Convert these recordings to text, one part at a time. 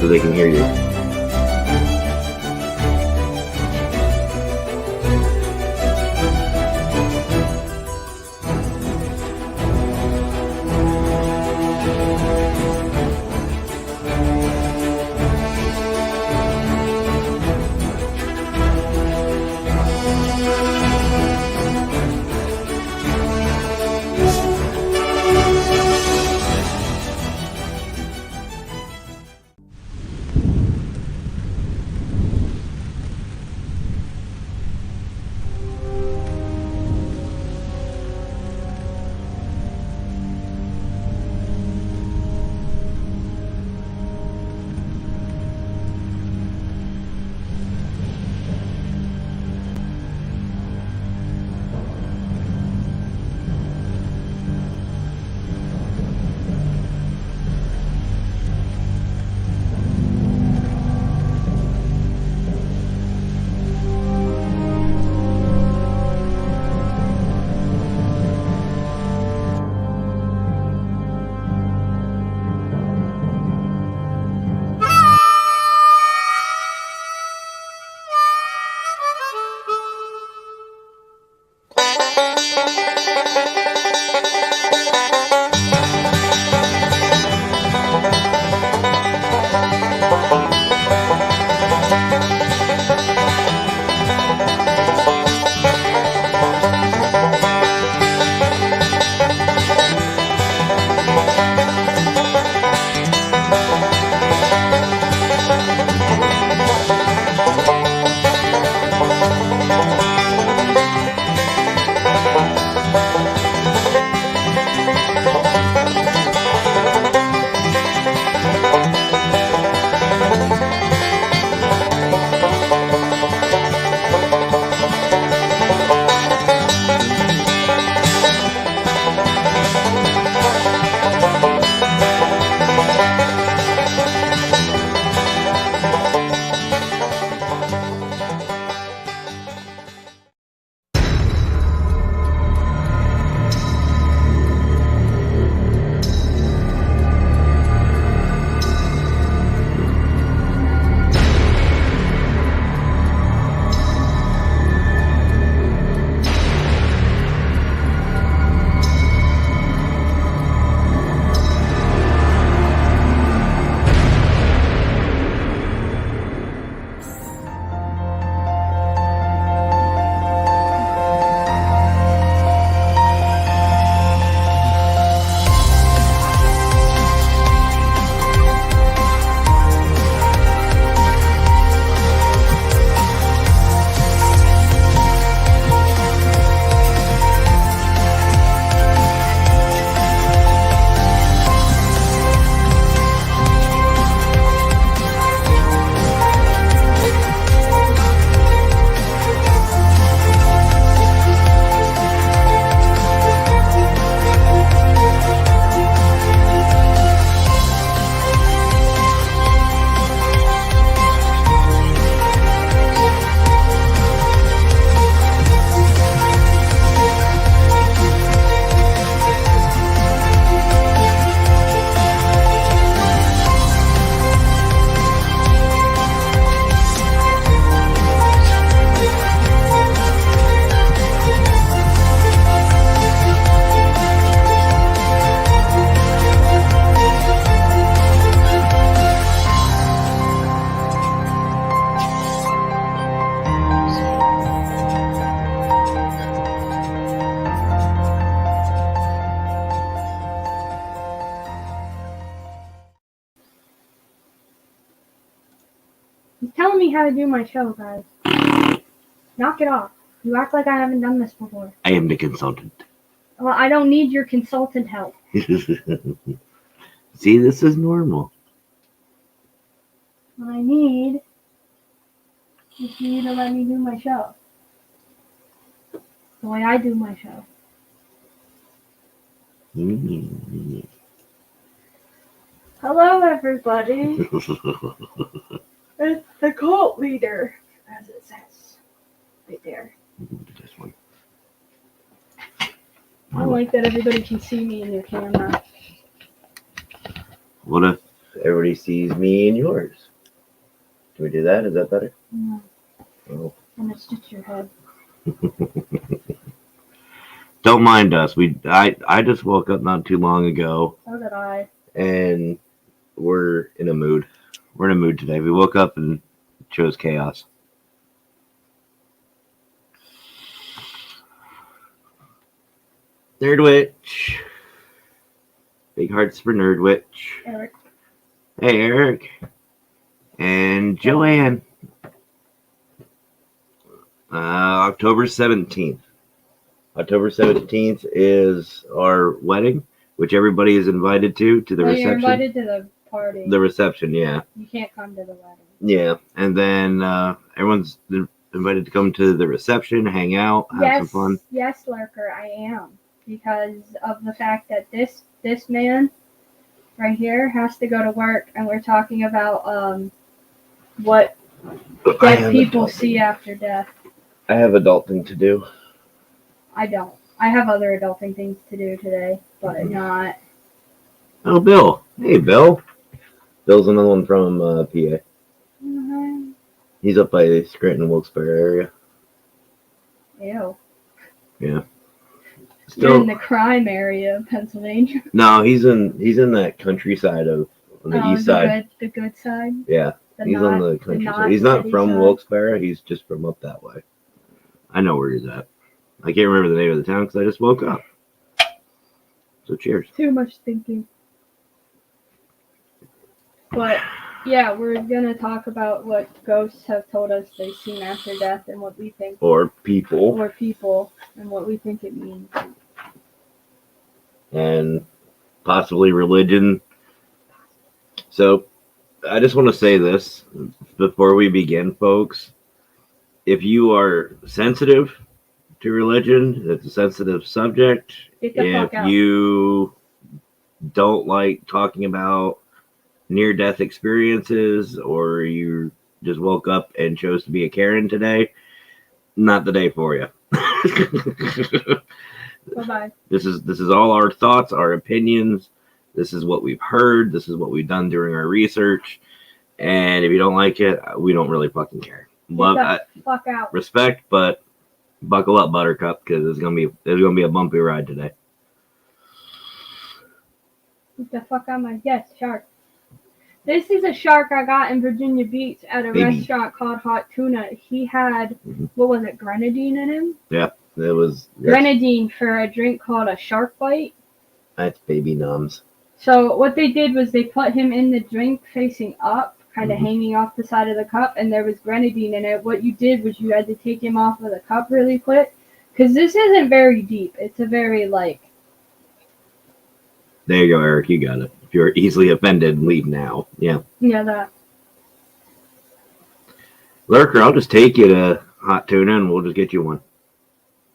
So they can hear you. telling me how to do my show, guys. Knock it off. You act like I haven't done this before. I am the consultant. Well, I don't need your consultant help. See, this is normal. What I need is for you to let me do my show. The way I do my show. Hello, everybody. It's the cult leader, as it says. Right there. This one. I don't like that everybody can see me in your camera. What if everybody sees me and yours? Can we do that? Is that better? No. Oh. And it's just your head. Don't mind us. I just woke up not too long ago, So did I. and we're in a mood. We're in a mood today. We woke up and chose chaos. Nerdwitch. Big hearts for Nerdwitch. Eric. Hey, Eric. And Joanne. October 17th. October 17th is our wedding, which everybody is invited to the Well, reception. you're invited to the party. The reception, yeah. You can't come to the wedding. Yeah. And then everyone's invited to come to the reception, hang out, have some fun. Yes, Lurker, I am. Because of the fact that this man right here has to go to work, and we're talking about what dead people see after death. I have adulting to do. I don't. I have other adulting things to do today, but not. Oh, Bill. Hey, Bill. Bill's another one from PA. He's up by the Scranton Wilkes-Barre area. Ew. Yeah. You're in the crime area of Pennsylvania. No, he's in that countryside on the east side. The good side. Yeah, he's on the countryside. He's not from Wilkes-Barre. He's just from up that way. I know where he's at. I can't remember the name of the town because I just woke up. So cheers. Too much thinking. But yeah, we're gonna talk about what ghosts have told us they've seen after death and what we think. Or people. And what we think it means. And possibly religion. So I just want to say this before we begin, folks. If you are sensitive to religion, it's a sensitive subject. Get the fuck out. If you don't like talking about near-death experiences, or you just woke up and chose to be a Karen today, not the day for you. Bye-bye. This is all our thoughts, our opinions. This is what we've heard. This is what we've done during our research. And if you don't like it, we don't really fucking care. Fuck out. Respect, but buckle up, Buttercup, because it's gonna be a bumpy ride today. Get the fuck out of my shark. This is a shark I got in Virginia Beach at a restaurant called Hot Tuna. He had what was it, grenadine in him? Yeah, it was grenadine for a drink called a shark bite. That's baby noms. So what they did was they put him in the drink facing up, kind of hanging off the side of the cup, and there was grenadine in it. What you did was you had to take him off of the cup really quick, because this isn't very deep. It's a very There you go, Eric. You got it. If you're easily offended, leave now. Yeah. Yeah, that. Lurker, I'll just take you to Hot Tuna and we'll just get you one.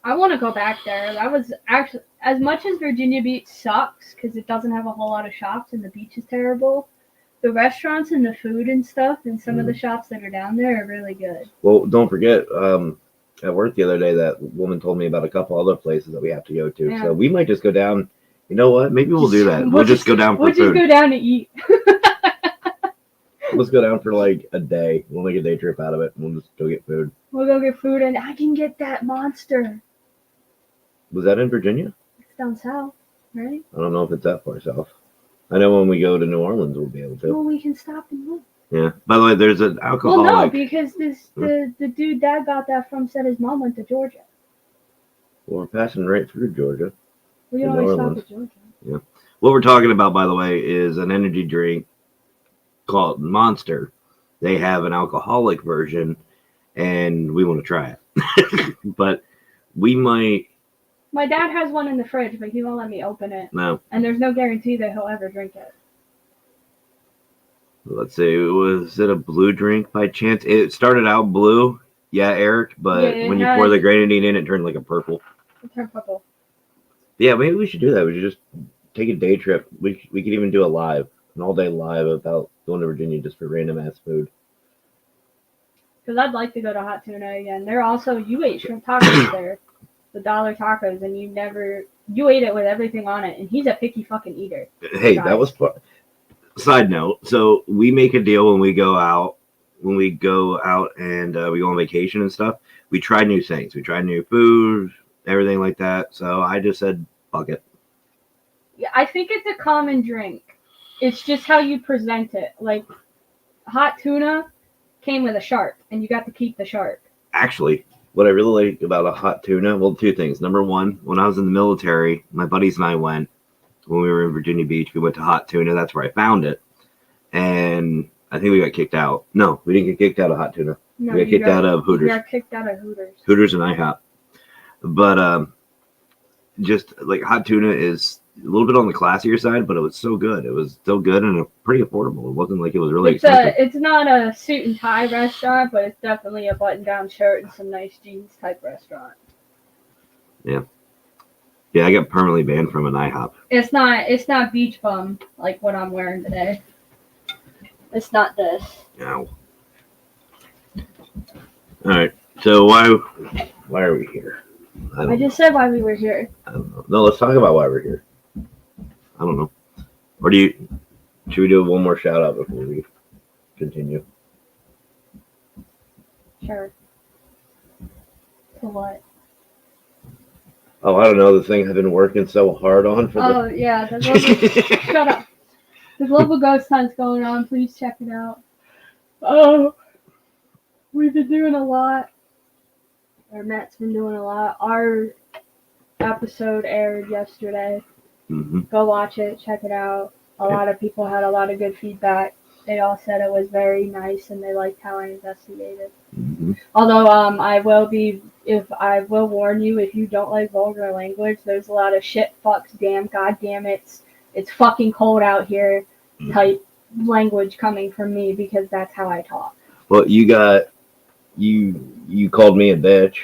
I want to go back there. That was actually, as much as Virginia Beach sucks because it doesn't have a whole lot of shops and the beach is terrible, the restaurants and the food and stuff and some of the shops that are down there are really good. Well, don't forget, at work the other day, that woman told me about a couple other places that we have to go to. Yeah. So we might just go down. You know what? Maybe we'll do that. We'll just go down for food. We'll just go down to eat. Let's go down for a day. We'll make a day trip out of it. And we'll just go get food. We'll go get food, and I can get that monster. Was that in Virginia? It's down south, right? I don't know if it's that far south. I know when we go to New Orleans, we'll be able to. Well, we can stop and look. Yeah. By the way, there's an alcoholic. Well, no, because the dude Dad got that from said his mom went to Georgia. Well, we're passing right through Georgia. We always stop at Georgia. Yeah. What we're talking about, by the way, is an energy drink called Monster. they have an alcoholic version, and we want to try it. But we might. My dad has one in the fridge, but he won't let me open it. No. And there's no guarantee that he'll ever drink it. Let's see, was it a blue drink by chance? It started out blue, yeah, Eric, but Yeah, when you pour the grenadine in, it turned like a purple. It turned purple. Yeah, maybe we should do that. We should just take a day trip. We could even do a live, an all day live about going to Virginia just for random ass food. Because I'd like to go to Hot Tuna again. They're also, you ate shrimp tacos there, the dollar tacos, and you ate it with everything on it, and he's a picky fucking eater. Hey, that was fun. Side note, so we make a deal when we go out and we go on vacation and stuff. We try new things. We try new food, everything like that. So I just said, fuck it. Yeah, I think it's a common drink. It's just how you present it. Like, hot tuna came with a shark, and you got to keep the shark. Actually, what I really like about a hot tuna, well, two things. Number one, when I was in the military, my buddies and I went. When we were in Virginia Beach, we went to Hot Tuna. That's where I found it. And I think we got kicked out. No, we didn't get kicked out of Hot Tuna. No, we got kicked out of Hooters. We got kicked out of Hooters. Hooters and IHOP. But just like Hot Tuna is a little bit on the classier side, but it was so good. It was still good and pretty affordable. It wasn't like it was really expensive. It's not a suit and tie restaurant, but it's definitely a button-down shirt and some nice jeans type restaurant. Yeah. Yeah, I got permanently banned from an IHOP. It's not beach bum like what I'm wearing today. It's not this. No. All right. So why are we here? I just said why we were here. I don't know. No, let's talk about why we're here. I don't know. Or should we do one more shout out before we continue? Sure. To what? Oh, I don't know. The thing I've been working so hard on for Oh, yeah. Shut up. The Global Ghost Hunt's going on. Please check it out. Oh, we've been doing a lot. Or Matt's been doing a lot. Our episode aired yesterday. Mm-hmm. Go watch it. Check it out. A lot of people had a lot of good feedback. They all said it was very nice and they liked how I investigated. Mm-hmm. Although I will warn you, if you don't like vulgar language, there's a lot of shit, fucks, damn, goddamn it's fucking cold out here type language coming from me because that's how I talk. Well, you called me a bitch.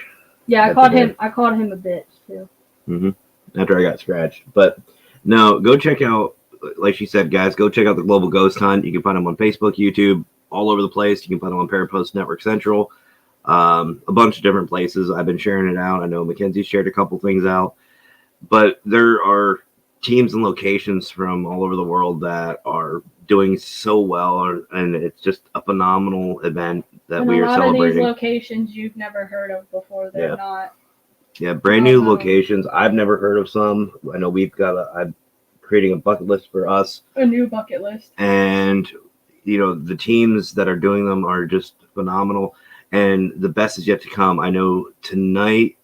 Yeah, I called him a bitch too. Mm-hmm. After I got scratched. But no, go check out, like she said, guys, go check out the Global Ghost Hunt. You can find them on Facebook, YouTube, all over the place. You can find them on Parapost Network Central, a bunch of different places. I've been sharing it out. I know Mackenzie shared a couple things out, but there are teams and locations from all over the world that are doing so well, and it's just a phenomenal event that we are celebrating. A lot of these locations you've never heard of before. They're not. Yeah, brand new locations. I've never heard of some. I know I'm creating a bucket list for us. A new bucket list. And, the teams that are doing them are just phenomenal. And the best is yet to come. I know tonight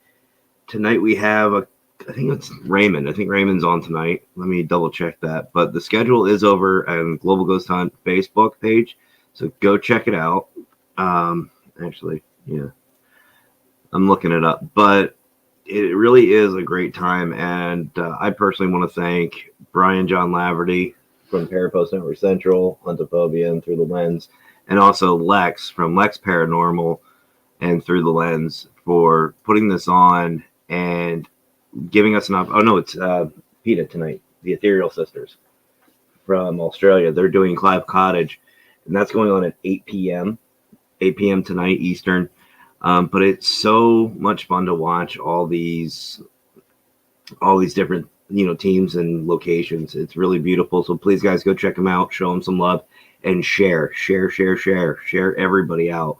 we have I think it's Raymond. I think Raymond's on tonight. Let me double check that. But the schedule is over on Global Ghost Hunt Facebook page. So go check it out. Actually, yeah. I'm looking it up. But it really is a great time. And I personally want to thank Brian John Laverty from Parapost Network Central, Huntophobia, and Through the Lens. And also Lex from Lex Paranormal and Through the Lens for putting this on and giving us it's PETA tonight, the Ethereal Sisters from Australia. They're doing Clive Cottage, and that's going on at 8 p.m. tonight Eastern. But it's so much fun to watch all these different teams and locations. It's really beautiful. So please, guys, go check them out, show them some love, and share everybody out,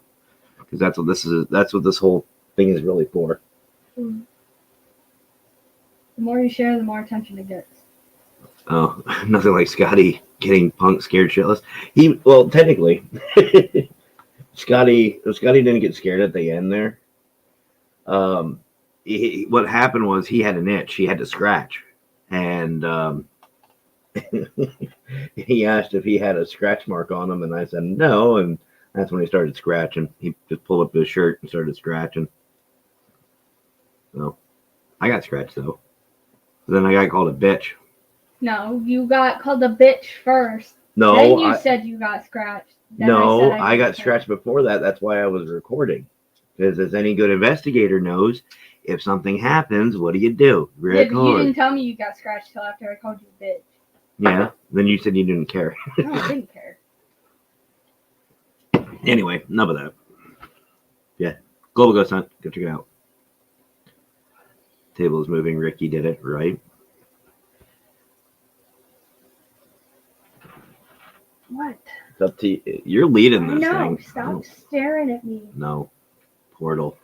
because that's what this whole thing is really for. The more you share, the more attention it gets. Oh, nothing like Scotty getting punk scared shitless. Technically, Scotty didn't get scared at the end there. What happened was he had an itch. He had to scratch, and he asked if he had a scratch mark on him, and I said no, and That's when he started scratching. He just pulled up his shirt and started scratching. So I got scratched though. Then I got called a bitch. No, you got called a bitch first. No, Then you said you got scratched. Then I got scratched before that. That's why I was recording. Because as any good investigator knows, if something happens, what do? Yeah, but you Record. didn't tell me you got scratched till after I called you a bitch. Yeah. Then you said you didn't care. No, I didn't care. Anyway, enough of that. Yeah. Global Ghost Hunt. Go check it out. Table is moving. Ricky did it, right? What? It's up to you. You're leading this No, thing. stop staring at me. No. Portal.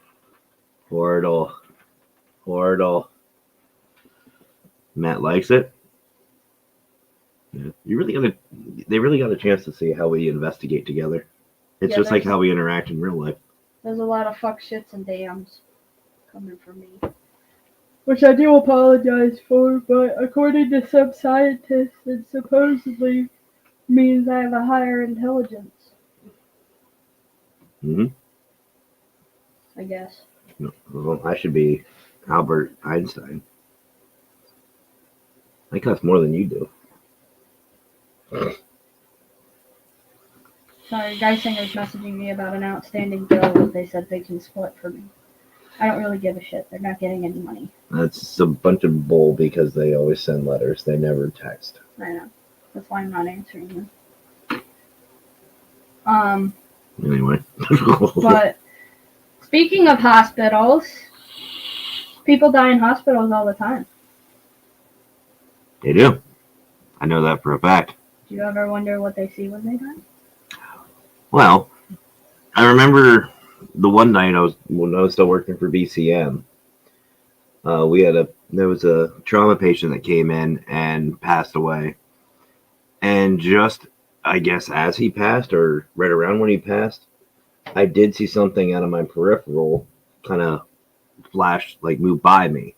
Matt likes it. Yeah. They really got a chance to see how we investigate together. It's Yeah, just like there's- how we interact in real life. There's a lot of fuck shits and dams coming from me. Which I do apologize for, but according to some scientists, it supposedly means I have a higher intelligence, Mm-hmm. I guess. Well, I should be Albert Einstein. I cuss more than you do. Sorry, Geisinger's messaging me about an outstanding bill that they said they can split for me. I don't really give a shit. They're not getting any money. That's a bunch of bull because they always send letters. They never text. I know. That's why I'm not answering them. Anyway. But speaking of hospitals, people die in hospitals all the time. They do. I know that for a fact. Do you ever wonder what they see when they die? Well, I remember the one night when I was still working for BCM. There was a trauma patient that came in and passed away, and just I guess as he passed or right around when he passed, I did see something out of my peripheral kind of flash, like move by me.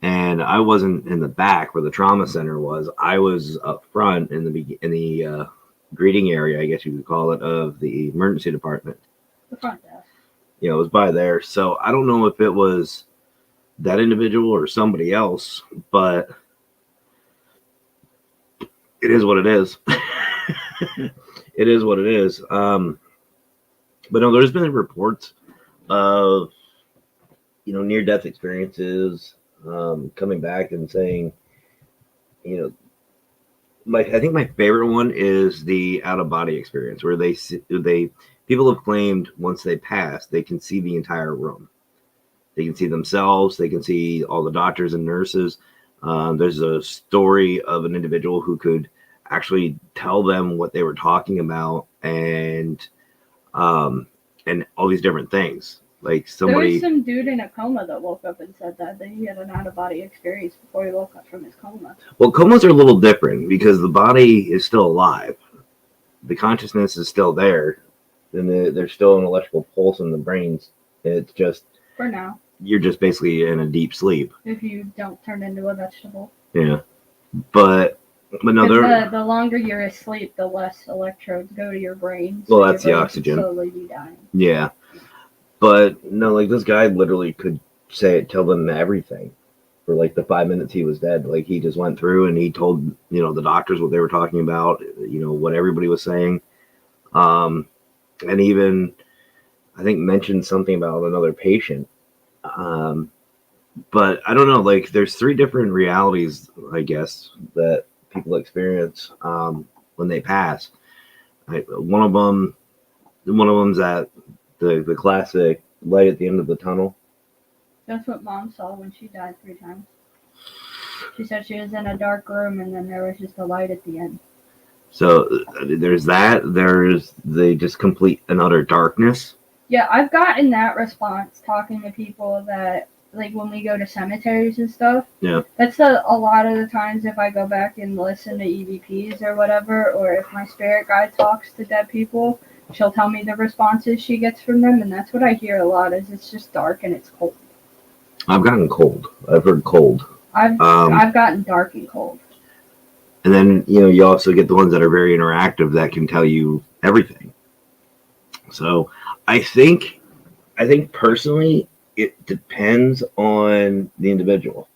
And I wasn't in the back where the trauma center was. I was up front in the greeting area, I guess you could call it, of the emergency department. The front desk. It was by there. So I don't know if it was that individual or somebody else, but it is what it is. It is what it is. But no, there's been reports of near-death experiences, coming back and saying, I think my favorite one is the out-of-body experience, where people have claimed once they pass, they can see the entire room. They can see themselves. They can see all the doctors and nurses. There's a story of an individual who could actually tell them what they were talking about and all these different things. Like There was some dude in a coma that woke up and said that he had an out-of-body experience before he woke up from his coma. Well, comas are a little different because the body is still alive. The consciousness is still there. And there's still an electrical pulse in the brains. It's just... For now. You're just basically in a deep sleep. If you don't turn into a vegetable. Yeah. But no, the longer you're asleep, the less electrodes go to your brain. So well, that's the oxygen. Slowly be dying. Yeah. But no, like this guy literally could tell them everything for like the 5 minutes he was dead. Like he just went through and he told, the doctors what they were talking about, what everybody was saying. And even I think mentioned something about another patient. But I don't know, like there's 3 different realities, I guess, that people experience when they pass. One of them's at the classic light at the end of the tunnel. That's what Mom saw when she died 3 times. She said she was in a dark room and then there was just a light at the end. So there's that. There's the just complete and utter darkness. Yeah, I've gotten that response talking to people that, like, when we go to cemeteries and stuff. Yeah. That's a lot of the times if I go back and listen to EVPs or whatever, or if my spirit guide talks to dead people, she'll tell me the responses she gets from them, and that's what I hear a lot, is it's just dark and it's cold. I've gotten cold. I've heard cold. I've gotten dark and cold. And then, you also get the ones that are very interactive that can tell you everything. So I think personally, it depends on the individual.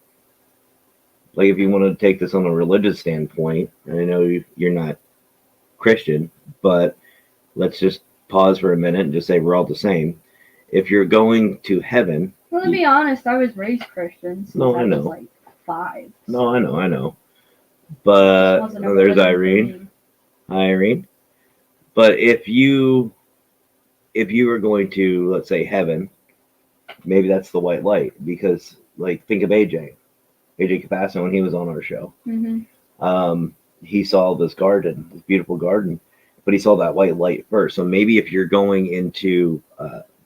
Like if you want to take this on a religious standpoint, and I know you're not Christian, but let's just pause for a minute and just say we're all the same. If you're going to heaven, Well, to be honest, I was raised Christian since No, I I know. was like 5. no, I know, It but wasn't a there's religion for Irene. me. Hi, Irene. But if you were going to, let's say, heaven, maybe that's the white light because, like, think of AJ Capasso when he was on our show. Hmm. He saw this garden, this beautiful garden, but he saw that white light first. So maybe if you're going into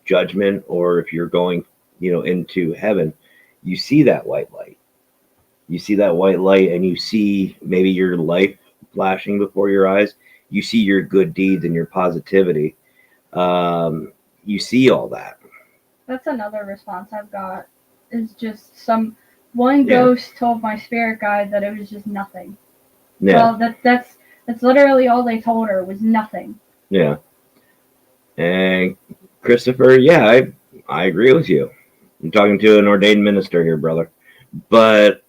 judgment, or if you're going, into heaven, you see that white light. You see that white light, and you see maybe your life flashing before your eyes. You see your good deeds and your positivity. You see all that. That's another response I've got. Is just one Yeah. ghost told my spirit guide that it was just nothing. Yeah, Well, that's literally all they told her was nothing. yeah. And Christopher, yeah, I agree with you. I'm talking to an ordained minister here, brother. But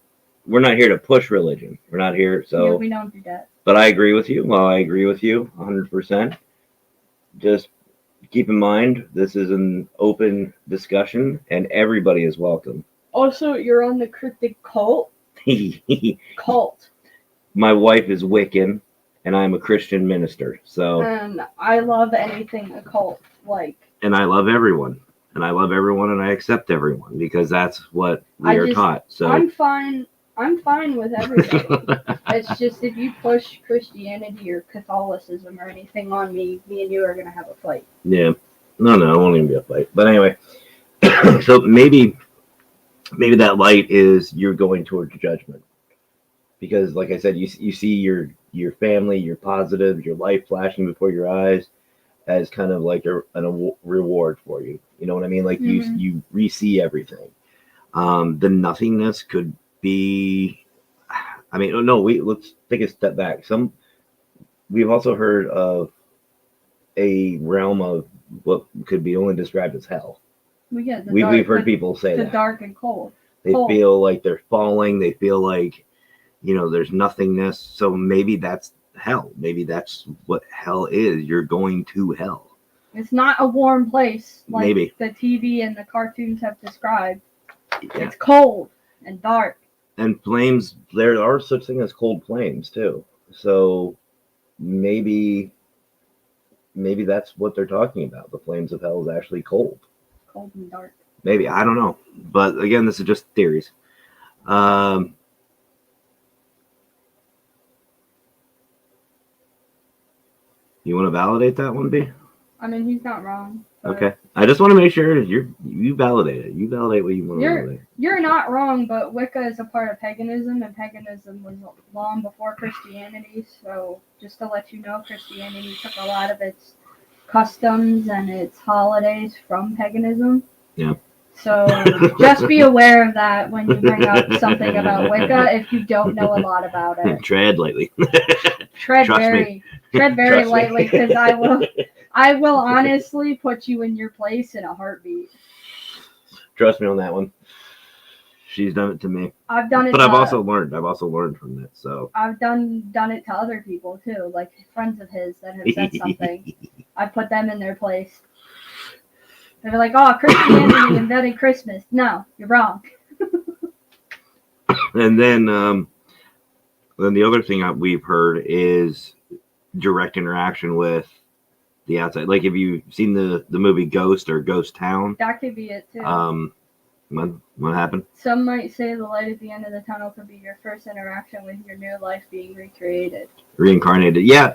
we're not here to push religion. We're not here. Yeah, So, we don't do that. but I agree with you. Well, I agree with you 100%. Just keep in mind, this is an open discussion, and everybody is welcome. Also, you're on the cryptic cult. Cult. My wife is Wiccan, and I'm a Christian minister. So, And I love anything occult. Like, and I love everyone. And I love everyone, and I accept everyone because that's what we are taught. So, I'm fine with everybody. It's just if you push Christianity or Catholicism or anything on me and you are gonna have a fight. yeah. No, it won't even be a fight. But anyway, so maybe that light is you're going towards judgment. Because, like I said, you see your family, your positive, your life flashing before your eyes as kind of like a reward for you. You know what I mean? Like Mhm. you re-see everything. The nothingness could be. I mean, no. Let's take a step back. We've also heard of a realm of what could be only described as hell. We get We've heard people say the that dark and cold. they cold. feel like they're falling. They feel like there's nothingness. So maybe that's hell. Maybe that's what hell is. You're going to hell. It's not a warm place like Maybe. the TV and the cartoons have described. Yeah. It's cold and dark. And flames, there are such thing as cold flames too. So maybe that's what they're talking about. The flames of hell is actually cold. Cold and dark. Maybe, I don't know. But again, this is just theories. You want to validate that one, B? I mean, he's not wrong. but Okay. I just want to make sure you validate it. You validate what you want to validate. You're not wrong, but Wicca is a part of paganism, and paganism was long before Christianity. So just to let you know, Christianity took a lot of its customs and its holidays from paganism. Yeah. So just be aware of that when you bring up something about Wicca if you don't know a lot about it. Tread lightly. Tread Trust very me. lightly, because I will honestly put you in your place in a heartbeat. Trust me on that one. She's done it to me. I've done it. But I've also learned from it. So I've done it to other people too, like friends of his that have said something. I put them in their place. They're like, "Oh, Christianity invented Christmas." No, you're wrong. and then the other thing that we've heard is direct interaction with the outside. Like, have you seen the movie Ghost or Ghost Town? That could be it too. What happened? Some might say the light at the end of the tunnel could be your first interaction with your new life being recreated. Reincarnated. Yeah.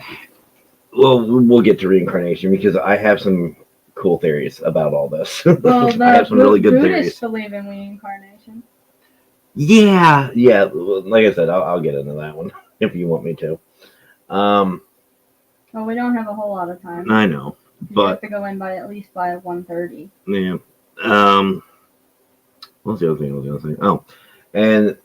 Well, we'll get to reincarnation because I have some cool theories about all this. Well, I have some really good Buddhists theories. believe in reincarnation. Yeah. Like I said, I'll get into that one if you want me to. Well, we don't have a whole lot of time. I know, You but have to go in at least by 1:30. yeah. What's the other thing I was going to say? Oh, and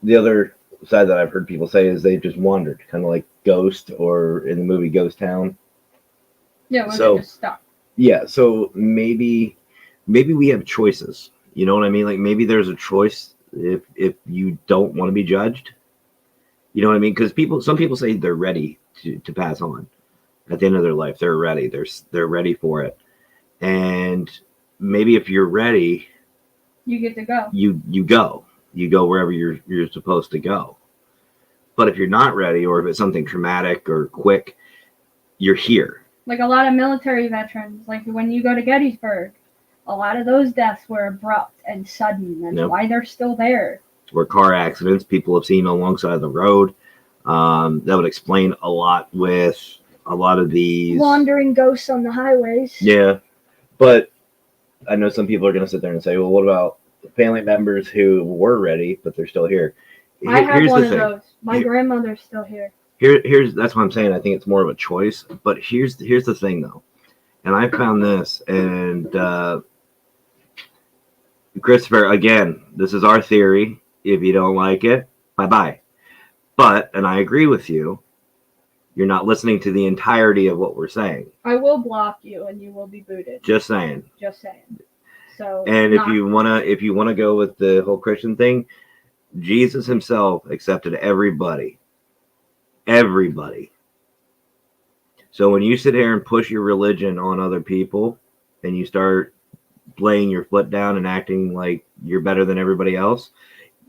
the other side that I've heard people say is they've just wandered, kind of like Ghost or in the movie Ghost Town. Yeah, when So- they're just stuck. yeah, so maybe we have choices. You know what I mean? Like maybe there's a choice if you don't want to be judged. You know what I mean? Because some people say they're ready to pass on at the end of their life. They're ready. They're ready for it. And maybe if you're ready, You get to go. you go. You go wherever you're supposed to go. But if you're not ready, or if it's something traumatic or quick, you're here. Like a lot of military veterans, like when you go to Gettysburg, a lot of those deaths were abrupt and sudden. That's Yep. why they're still there. Or car accidents people have seen alongside the road. That would explain a lot with a lot of these Wandering ghosts on the highways. Yeah, but I know some people are going to sit there and say, "Well, what about family members who were ready but they're still here?" I have Here's one the of thing. those. My Here- grandmother's still here. Here's that's what I'm saying. I think it's more of a choice. But here's the thing though, and I found this, and Christopher, again, this is our theory. If you don't like it, bye bye. But, and I agree with you, you're not listening to the entirety of what we're saying. I will block you and you will be booted. Just saying. Just saying. So. And if you wanna go with the whole Christian thing, Jesus himself accepted everybody. Everybody. So when you sit here and push your religion on other people and you start laying your foot down and acting like you're better than everybody else,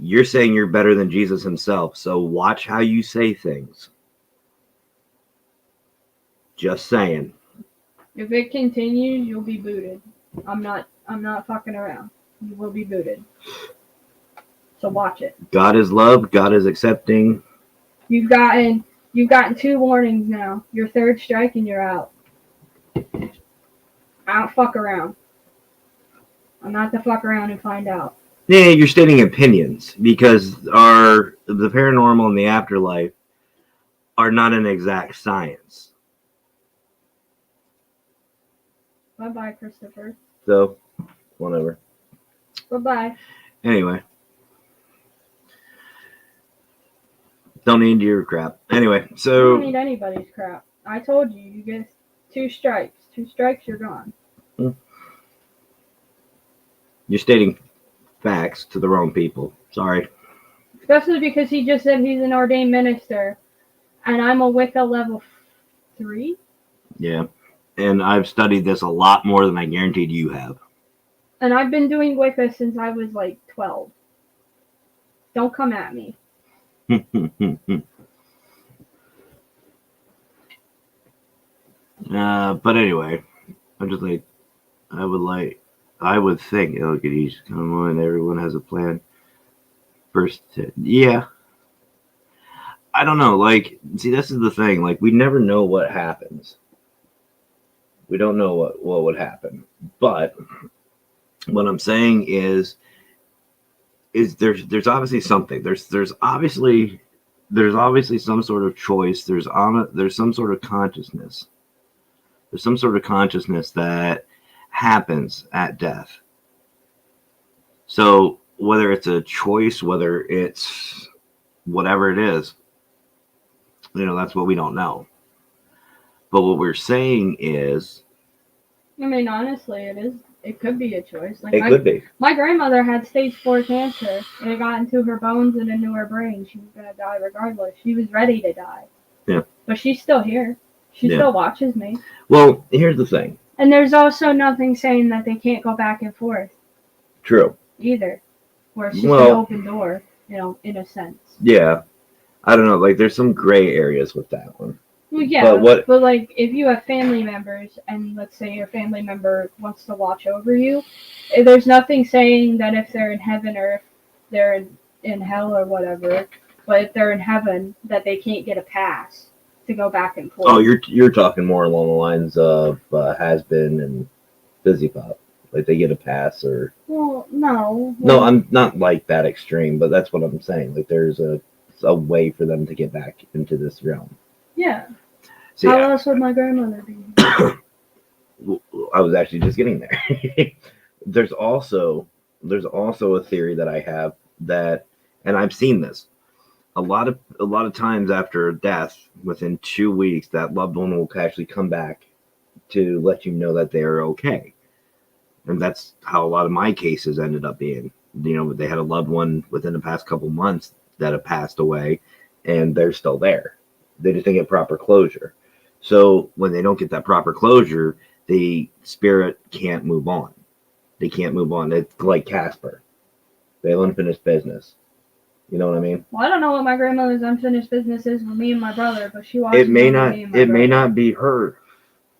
you're saying you're better than Jesus himself. So watch how you say things. Just saying. If it continues, you'll be booted. I'm not fucking around. You will be booted. So watch it. God is love. God is accepting. You've gotten 2 warnings now. Your 3rd strike and you're out. I don't fuck around. I'm not to fuck around and find out. Yeah, you're stating opinions because the paranormal and the afterlife are not an exact science. Bye-bye, Christopher. So, whatever. Bye-bye. Anyway. Don't need your crap. Anyway, I so don't need anybody's crap. I told you, you get 2 strikes. 2 strikes, you're gone. you're stating facts to the wrong people. Sorry. Especially because he just said he's an ordained minister, and I'm a Wicca level 3. Yeah. And I've studied this a lot more than I guaranteed you have. And I've been doing Wicca since I was like 12. Don't come at me. But anyway, I'm just like, I would think, look at these, come on, everyone has a plan. Yeah. I don't know, like, see, this is the thing, like, we never know what happens. We don't know what would happen. But what I'm saying is there's obviously something. There's obviously some sort of choice. There's some sort of consciousness. There's some sort of consciousness that happens at death. So whether it's a choice, whether it's whatever it is, that's what we don't know. But what we're saying is, I mean, honestly, it could be a choice. Like it could be. My grandmother had stage 4 cancer, and it got into her bones and into her brain. She was gonna die regardless. She was ready to die. Yeah. But she's still here. She still watches me. Well, here's the thing. And there's also nothing saying that they can't go back and forth. True. Either. Where it's just an open door, in a sense. Yeah. I don't know. Like, there's some gray areas with that one. Well, yeah, but like if you have family members and let's say your family member wants to watch over you, there's nothing saying that if they're in heaven or if they're in hell or whatever, but if they're in heaven that they can't get a pass to go back and forth. Oh, you're talking more along the lines of Has-Been and Fizzy Pop. Like they get a pass or... Well, no. No, I'm not like that extreme, but that's what I'm saying. Like there's a way for them to get back into this realm. Yeah. So, how else would my grandmother be? I was actually just getting there. There's also a theory that I have that, and I've seen this a lot of times after death, within 2 weeks, that loved one will actually come back to let you know that they're okay. And that's how a lot of my cases ended up being. They had a loved one within the past couple months that have passed away, and they're still there. They just didn't get proper closure. So when they don't get that proper closure, the spirit can't move on. They can't move on. It's like Casper. They have unfinished business. You know what I mean? Well, I don't know what my grandmother's unfinished business is with me and my brother, but she watches It may over not. me and my It may brother. not be her.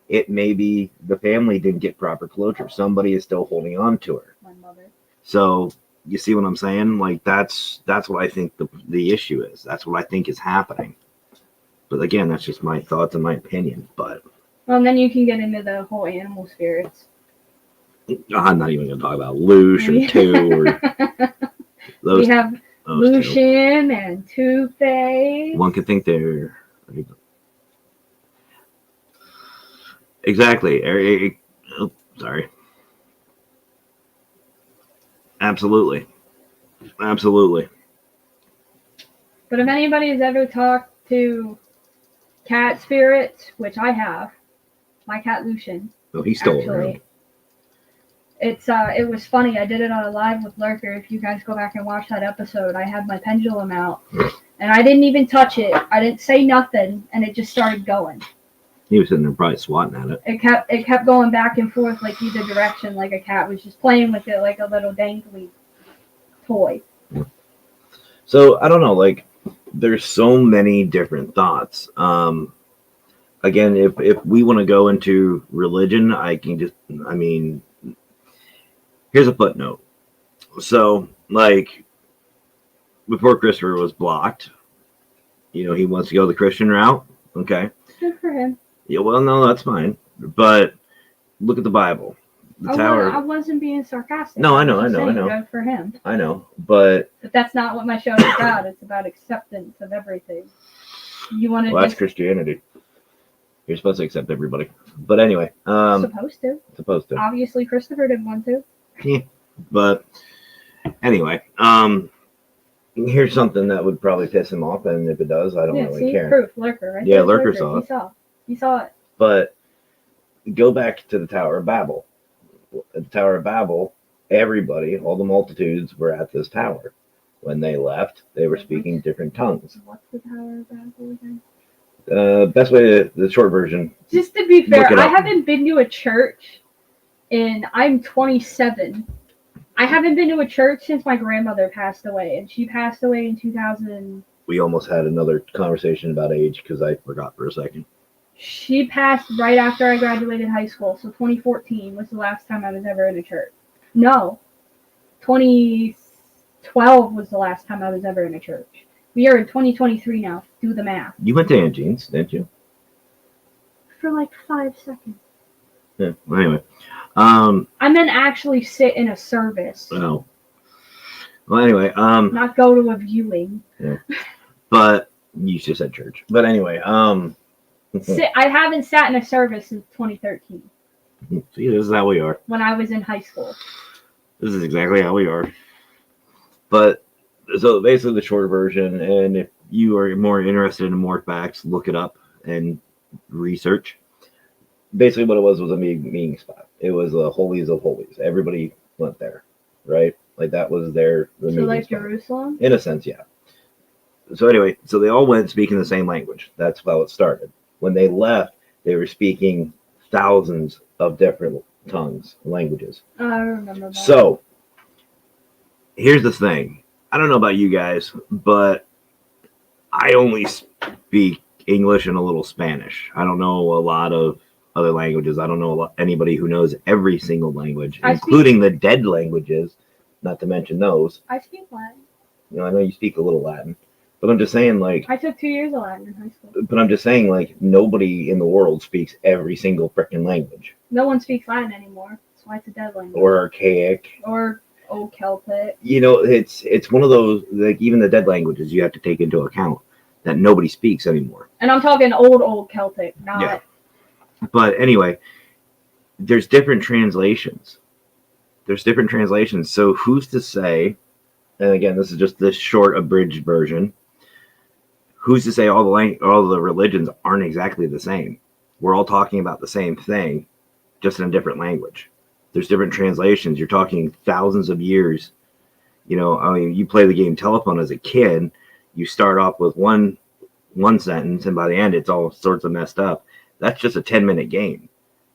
It may be the family didn't get proper closure. Somebody is still holding on to her. My mother. So you see what I'm saying? Like that's what I think the issue is. That's what I think is happening. But again, that's just my thoughts and my opinion. But Well, and then you can get into the whole animal spirits. I'm not even going to talk about Loosh or Two or those. We have those two. Lucian and Two-Face. One could think they're exactly. Oh, sorry. Absolutely. But if anybody has ever talked to cat spirits, which I have, my cat Lucian, Oh, he's still actually, around. it was funny. I did it on a live with Lurker. If you guys go back and watch that episode, I had my pendulum out, and I didn't even touch it. I didn't say nothing, and it just started going. He was sitting there probably swatting at it. It kept going back and forth like either direction, like a cat was just playing with it like a little dangly toy. So I don't know. Like, there's so many different thoughts. Again, if we want to go into religion, here's a footnote. So, like, before Christopher was blocked, he wants to go the Christian route. Okay. Good for him. Yeah, well, no, that's fine. But look at the Bible. The tower. I wasn't being sarcastic. No, I know. Good for him. I know. But that's not what my show is about. It's about acceptance of everything. You want to that's Christianity. You're supposed to accept everybody. But anyway. Supposed to. Obviously, Christopher didn't want to. Yeah. But anyway. Here's something that would probably piss him off, and if it does, I don't really care. Proof, Lurker, right? Yeah, Lurker saw it. He saw it. But go back to the Tower of Babel. At the Tower of Babel, everybody, all the multitudes, were at this tower. When they left, they were speaking different tongues. What's the Tower of Babel again? Best way the short version. Just to be fair, I haven't been to a church, and I'm 27. I haven't been to a church since my grandmother passed away, and she passed away in 2000. We almost had another conversation about age because I forgot for a second. She passed right after I graduated high school, so 2014 was the last time I was ever in a church. No, 2012 was the last time I was ever in a church. We are in 2023 now. Do the math. You went to Aunt Jean's, didn't you? For like 5 seconds. Yeah. Well, anyway. I meant actually sit in a service. Oh. Well, anyway. Not go to a viewing. Yeah. But you just said church. But anyway. I haven't sat in a service since 2013. See, this is how we are. When I was in high school. This is exactly how we are. But so basically the short version, and if you are more interested in more facts, look it up and research. Basically what it was a meeting spot. It was a holies of holies. Everybody went there, right? Like that was the meeting like spot. Jerusalem? In a sense, yeah. So anyway, so they all went speaking the same language. That's how it started. When they left, they were speaking thousands of different tongues, languages. I remember that. So here's the thing. I don't know about you guys, but I only speak English and a little Spanish. I don't know a lot of other languages. I don't know anybody who knows every single language, including the dead languages, not to mention those. I speak Latin. I know you speak a little Latin, but I'm just saying, like... I took 2 years of Latin in high school. But I'm just saying, like, nobody in the world speaks every single freaking language. No one speaks Latin anymore. That's why it's a dead language. Or archaic. Or old Celtic. It's one of those, like, even the dead languages you have to take into account that nobody speaks anymore. And I'm talking old Celtic, not... Yeah. But anyway, there's different translations. So who's to say, and again, this is just the short abridged version, who's to say all the religions aren't exactly the same? we're all talking about the same thing, just in a different language. There's different translations. You're talking thousands of years. You know, I mean, you play the game Telephone as a kid, you start off with one sentence, and by the end, it's all sorts of messed up. That's just a 10-minute game.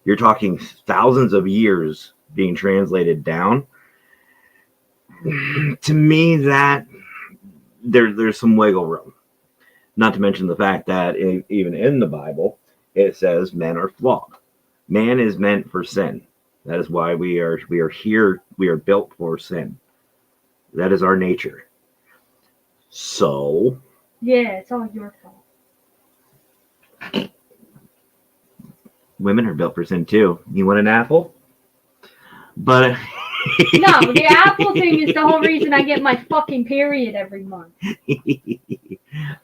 You're talking thousands of years being translated down. To me, that there's some wiggle room. Not to mention the fact that even in the Bible, it says men are flawed. Man is meant for sin. That is why we are here. We are built for sin. That is our nature. So Yeah, it's all your fault. women are built for sin too. You want an apple? But No, the apple thing is the whole reason I get my fucking period every month.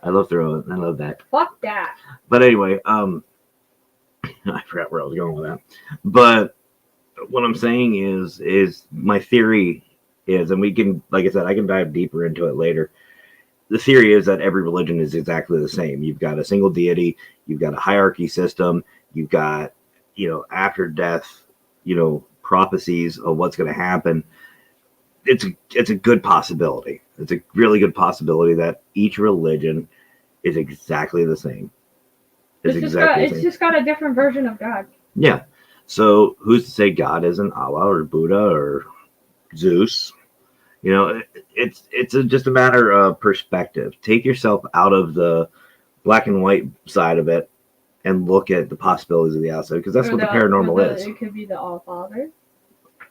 I love throwing. I love that. Fuck that. But anyway, I forgot where I was going with that. But what I'm saying is my theory is, and we can, like I said, I can dive deeper into it later. The theory is that every religion is exactly the same. You've got a single deity, you've got a hierarchy system, you've got, after death, prophecies of what's going to happen. It's a good possibility. It's a really good possibility that each religion is exactly the same. It's just got a different version of God. Yeah. So who's to say God isn't Allah or Buddha or Zeus? It's just a matter of perspective. Take yourself out of the black and white side of it and look at the possibilities of the outside, because that's what the paranormal is. It could be the All Father.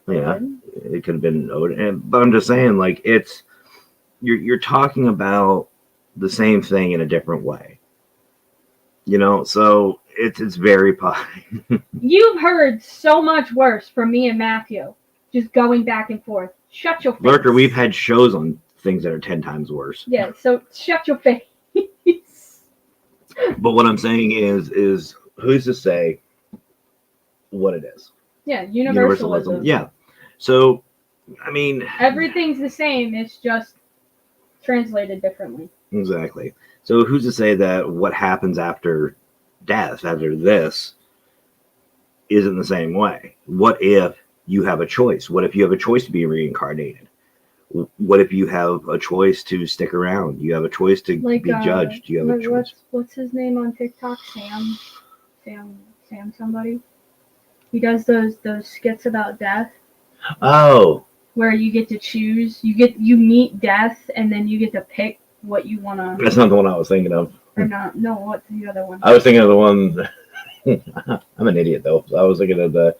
Yeah, it could have been Odin. But I'm just saying, like, you're talking about the same thing in a different way. So it's very possible. You've heard so much worse from me and Matthew, just going back and forth. Shut your face. Lurker, we've had shows on things that are 10 times worse. Yeah, so shut your face. But what I'm saying is who's to say what it is? Yeah, universalism. Yeah. So, I mean, everything's the same. It's just translated differently. Exactly. So who's to say that what happens after death, after this, isn't the same way? What if you have a choice? What if you have a choice to be reincarnated? What if you have a choice to stick around? You have a choice to be judged. You have a choice. What's his name on TikTok? Sam somebody. He does those skits about death. Oh. Where you get to choose. You meet death, and then you get to pick what you want to. That's not the one I was thinking of. Or not. No, what's the other one? I was thinking of the one. I'm an idiot, though. So I was thinking of the,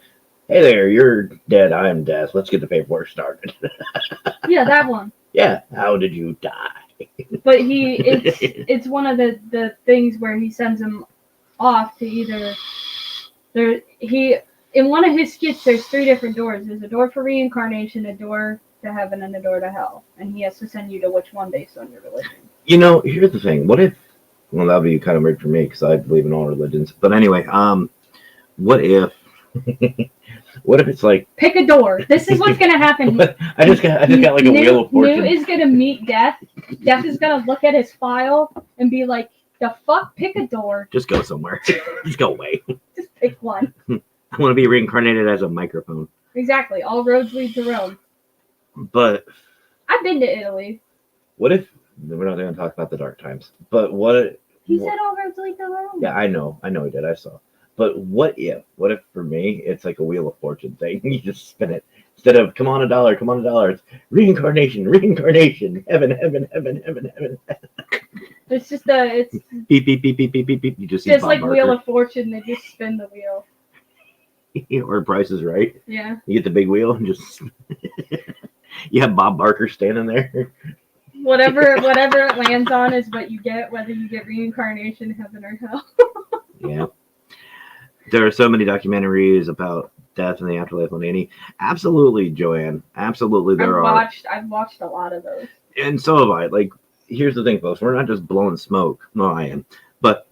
hey there, you're dead, I'm death. Let's get the paperwork started. Yeah, that one. Yeah. How did you die? But it's one of the things where he sends him off to either in one of his skits there's 3 different doors. There's a door for reincarnation, a door to heaven, and a door to hell. And he has to send you to which one based on your religion. Here's the thing. What if, well, that would be kind of weird for me because I believe in all religions. But anyway, what if it's like, pick a door. This is what's gonna happen. I just got like a wheel of fortune. New is gonna meet Death. Death is gonna look at his file and be like, the fuck? Pick a door. Just go somewhere. Just go away. Just pick one. I want to be reincarnated as a microphone. Exactly. All roads lead to Rome. But I've been to Italy. What if, we're not going to talk about the dark times, but he said all roads lead to Rome. Yeah, I know he did. I saw. But what if for me, it's like a Wheel of Fortune thing? You just spin it. Instead of, come on a dollar, it's reincarnation, heaven. It's just it's beep, beep, beep, beep, beep, beep, beep. You just see it's Bob like Barker. Wheel of Fortune. They just spin the wheel. Or Price is Right. Yeah. You get the big wheel and just you have Bob Barker standing there. Whatever it lands on is what you get, whether you get reincarnation, heaven, or hell. Yeah. There are so many documentaries about death and the afterlife on Annie. Absolutely, Joanne. Absolutely, I've watched a lot of those. And so have I. Like, here's the thing, folks. We're not just blowing smoke. No, I am. But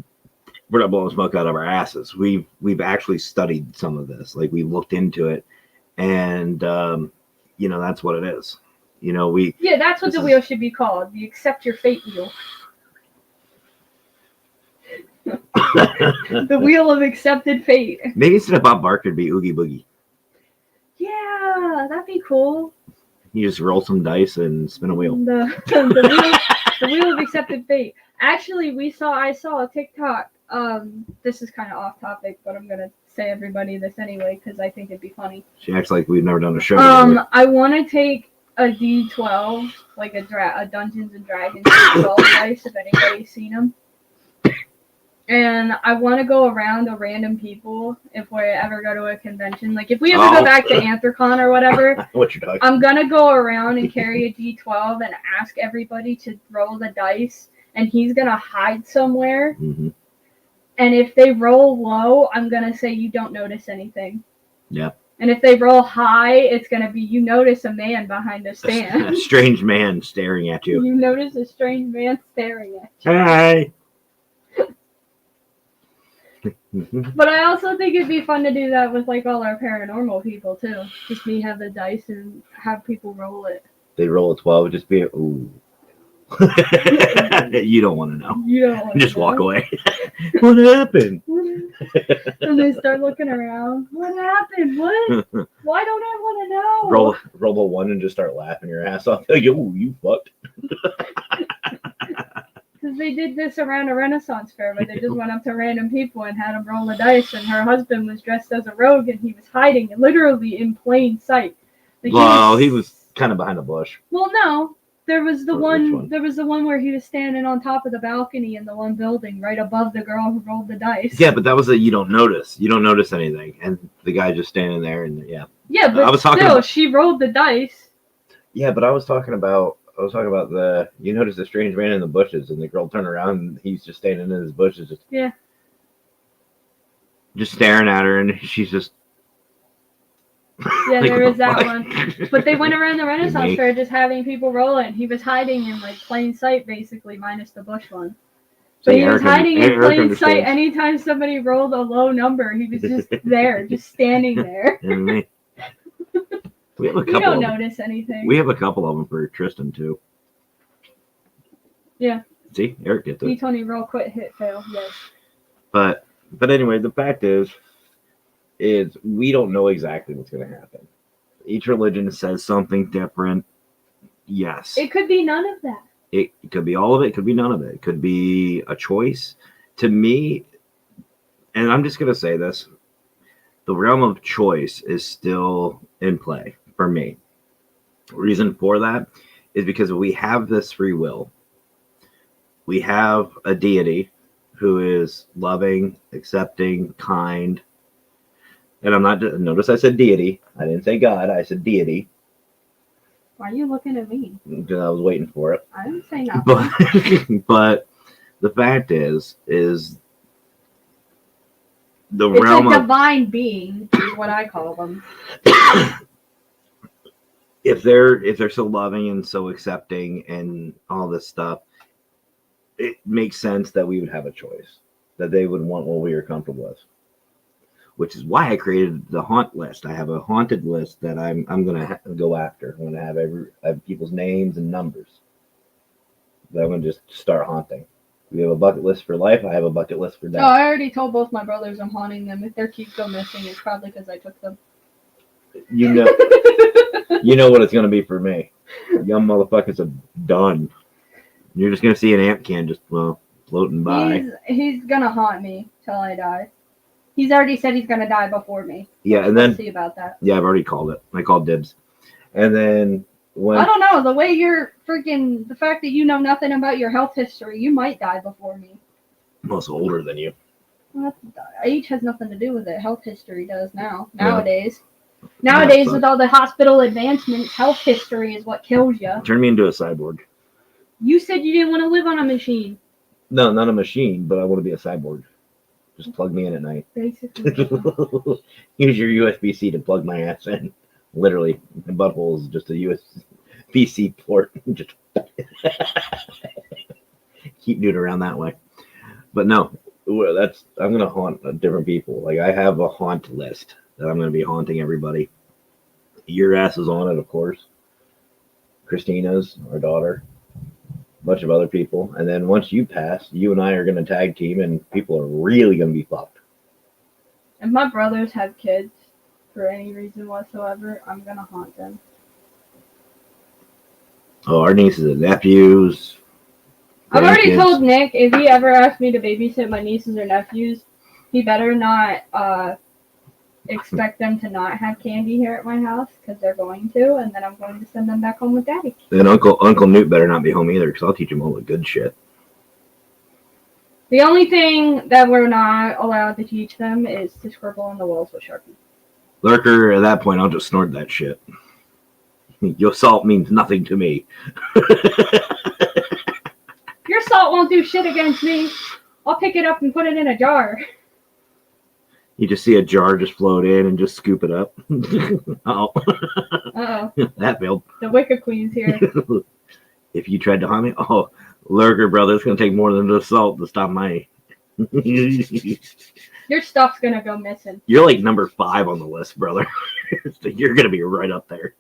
we're not blowing smoke out of our asses. We've actually studied some of this. Like, we looked into it. And, that's what it is. That's what the wheel should be called. The Accept Your Fate wheel. The wheel of accepted fate. Maybe instead of Bob Barker, it'd be Oogie Boogie. Yeah, that'd be cool. You just roll some dice and spin a wheel. The wheel of accepted fate. Actually, I saw a TikTok. This is kind of off topic, but I'm gonna say everybody this anyway because I think it'd be funny. She acts like we've never done a show together. I want to take a D12, like a Dungeons and Dragons D12 dice, if anybody's seen them. And I want to go around to random people if we ever go to a convention. Like, if we ever go back to Anthrocon or whatever, what you're talking I'm going to go around and carry a D12 and ask everybody to roll the dice. And he's going to hide somewhere. Mm-hmm. And if they roll low, I'm going to say you don't notice anything. Yeah. And if they roll high, it's going to be you notice a man behind a stand. A strange man staring at you. You notice a strange man staring at you. Hi. But I also think it'd be fun to do that with like all our paranormal people too. Just me have the dice and have people roll it. They roll a 12, just be ooh. You don't want to know. You don't want Just to walk know. away. What happened? And they start looking around. What happened? What? Why don't I want to know? Roll a 1 and just start laughing your ass off. Like, oh, you fucked. Because they did this around a Renaissance fair where they just went up to random people and had them roll the dice, and her husband was dressed as a rogue and he was hiding literally in plain sight. Like, Well, he was kind of behind a bush. Well, no. There was the Which one. one? There was the one where he was standing on top of the balcony in the one building, right above the girl who rolled the dice. Yeah, but that was you don't notice. You don't notice anything, and the guy just standing there, and yeah. Yeah, but I was talking still, about- she rolled the dice. Yeah, but I was talking about you notice the strange man in the bushes, and the girl turned around, and he's just standing in his bushes, just staring at her, and she's just. Yeah, like, there what is the that fuck? one. But they went around the Renaissance Me. fair just having people roll it, and he was hiding in like plain sight, basically, minus the bush one. So But he was Eric hiding in Eric plain understands. sight. Anytime somebody rolled a low number, he was just there, just standing there. And me. We have a You couple. don't of them. notice anything. We have a couple of them for Tristan too. Yeah. See, Eric gets it. D20 roll, quit, hit, fail. Yes. But anyway, the fact is we don't know exactly what's going to happen. Each religion says something different. Yes. It could be none of that. It could be all of it. It could be none of it. It could be a choice. To me, and I'm just going to say this, the realm of choice is still in play for me. Reason for that is because we have this free will. We have a deity who is loving, accepting, kind. And I'm not, notice I said deity. I didn't say God. I said deity. Why are you looking at me? Because I was waiting for it. I didn't say nothing. But the fact is the It's realm a of divine being, is what I call them. if they're so loving and so accepting and all this stuff, it makes sense that we would have a choice, that they would want what we are comfortable with. Which is why I created the haunt list. I have a haunted list that I'm gonna go after. I'm gonna have people's names and numbers that I'm gonna just start haunting. We have a bucket list for life. I have a bucket list for death. No, I already told both my brothers I'm haunting them. If their keys go missing, it's probably because I took them. You know, you know what it's gonna be for me. Young motherfuckers are done. You're just gonna see an ant can just floating by. He's gonna haunt me till I die. He's already said he's gonna die before me. Yeah, and We'll then see about that. yeah, I've already called it. I called dibs. And then when I don't know, the way you're freaking, the fact that you know nothing about your health history, you might die before me. I'm also older than you. Well, age has nothing to do with it. Health history does now. Yeah. Nowadays. Yeah, Nowadays, but- with all the hospital advancements, health history is what kills you. Turn me into a cyborg. You said you didn't want to live on a machine. No, not a machine, but I want to be a cyborg. Just plug me in at night. Basically. Use your USB-C to plug my ass in. Literally, my butthole is just a USB-C port. Just keep doing it around that way. But no, I'm gonna haunt different people. Like I have a haunt list that I'm gonna be haunting everybody. Your ass is on it, of course. Christina's, our daughter. bunch of other people, and then once you pass, you and I are going to tag team, and people are really going to be fucked. If my brothers have kids for any reason whatsoever, I'm gonna haunt them. Oh, our nieces and nephews. I've already grandkids. told Nick if he ever asks me to babysit my nieces or nephews, he better not expect them to not have candy here at my house because they're going to, and then I'm going to send them back home with Daddy. And Uncle Newt better not be home either, because I'll teach him all the good shit. The only thing that we're not allowed to teach them is to scribble on the walls with Sharpie. Lurker, at that point, I'll just snort that shit. Your salt means nothing to me. Your salt won't do shit against me. I'll pick it up and put it in a jar. You just see a jar just float in and just scoop it up. Oh, Uh-oh. that failed. The Wicked Queen's here. If you tried to harm me, oh, Lurker, brother, it's going to take more than the salt to stop my... Your stuff's gonna go missing. You're like number 5 on the list, brother. So you're going to be right up there.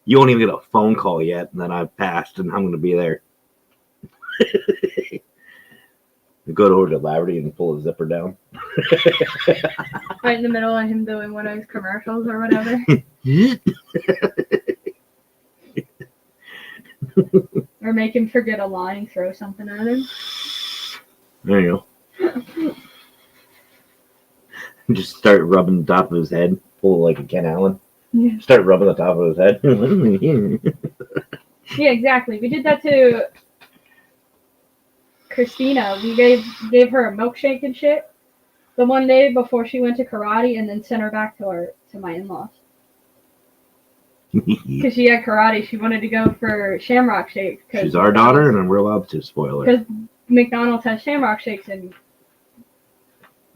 You won't even get a phone call yet, and then I've passed, and I'm going to be there. Go over to Laverty and pull his zipper down. Right in the middle of him doing one of his commercials or whatever. Or make him forget a line, throw something at him. There you go. Just start rubbing the top of his head. Pull like a Ken Allen. Yeah. Start rubbing the top of his head. Yeah, exactly. We did that to Christina. We gave her a milkshake and shit the one day before she went to karate, and then sent her back to my in-laws. Because she had karate, she wanted to go for Shamrock Shakes. She's our daughter, and we're allowed to spoil her. Because McDonald's has Shamrock Shakes in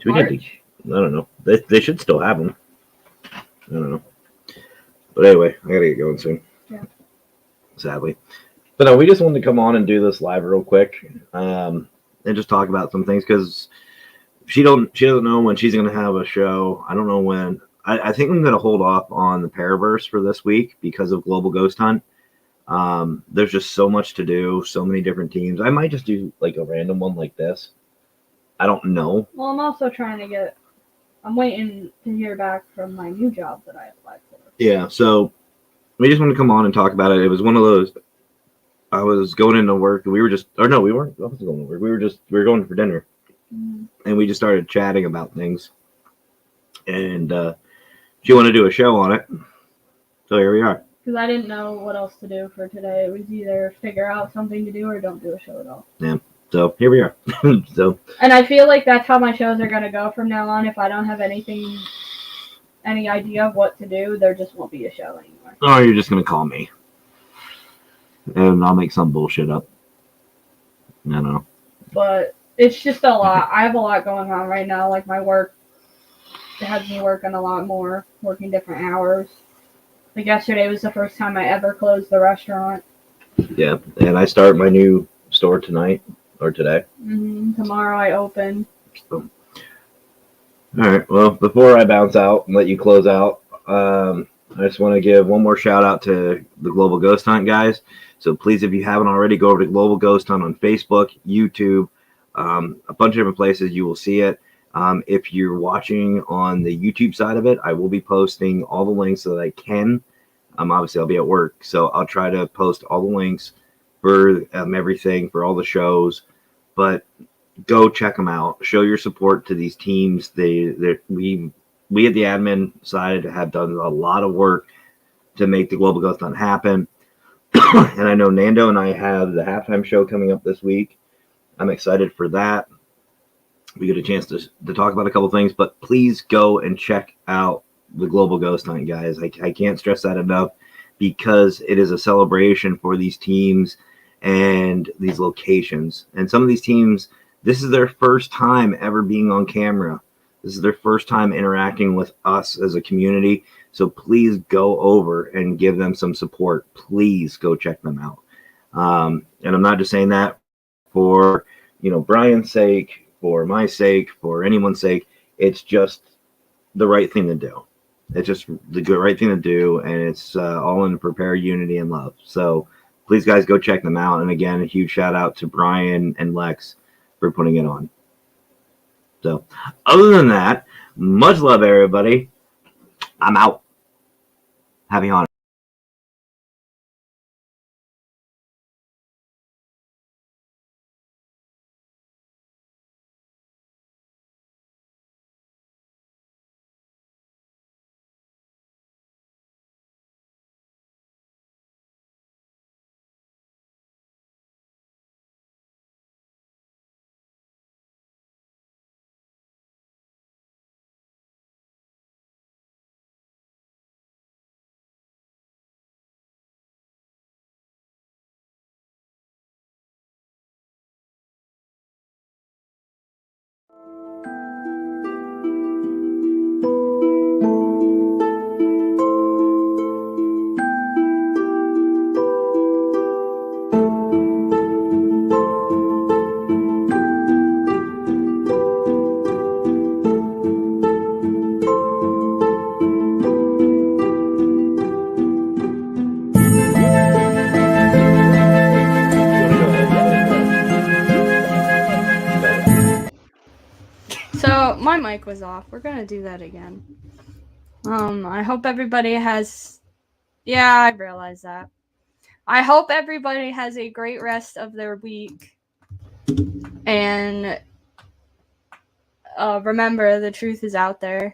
March. I don't know. They should still have them. I don't know. But anyway, I gotta get going soon. Yeah. Sadly. But no, we just wanted to come on and do this live real quick, and just talk about some things, because she doesn't know when she's gonna have a show. I don't know when. I think I'm gonna hold off on the Paraverse for this week because of Global Ghost Hunt. There's just so much to do, so many different teams. I might just do like a random one like this. I don't know. Well, I'm also I'm waiting to hear back from my new job that I applied for. Yeah, so we just wanted to come on and talk about it. It was one of those. I was going into work. We weren't. I wasn't going to work. We were going for dinner, and we just started chatting about things. And she wanted to do a show on it, so here we are. Because I didn't know what else to do for today. It was either figure out something to do or don't do a show at all. Yeah. So here we are. And I feel like that's how my shows are going to go from now on. If I don't have any idea of what to do, there just won't be a show anymore. Oh, you're just gonna call me, and I'll make some bullshit up. I don't know. But it's just a lot. I have a lot going on right now. Like my work, it has me working a lot more, working different hours. Like yesterday was the first time I ever closed the restaurant. Yeah, and I start my new store tonight or today. Tomorrow I open. So. All right. Well, before I bounce out and let you close out, I just want to give one more shout out to the Global Ghost Hunt guys. So please, if you haven't already, go over to Global Ghost Hunt on Facebook, YouTube, a bunch of different places. You will see it. If you're watching on the YouTube side of it, I will be posting all the links so that I can. Obviously, I'll be at work, so I'll try to post all the links for everything, for all the shows. But go check them out. Show your support to these teams. We at the admin side have done a lot of work to make the Global Ghost Hunt happen. And I know Nando and I have the halftime show coming up this week. I'm excited for that. We get a chance to talk about a couple things, but please go and check out the Global Ghost Hunt, guys. I can't stress that enough, because it is a celebration for these teams and these locations. And some of these teams, this is their first time ever being on camera. This is their first time interacting with us as a community. So please go over and give them some support. Please go check them out. And I'm not just saying that for, Brian's sake, for my sake, for anyone's sake. It's just the right thing to do. It's just the right thing to do, and it's all in prepare unity and love. So please, guys, go check them out. And again, a huge shout out to Brian and Lex for putting it on. So, other than that, much love, everybody. I'm out. Happy Hanukkah. So my mic was off. We're gonna do that again. I hope everybody has. Yeah, I realize that. I hope everybody has a great rest of their week. And remember, the truth is out there.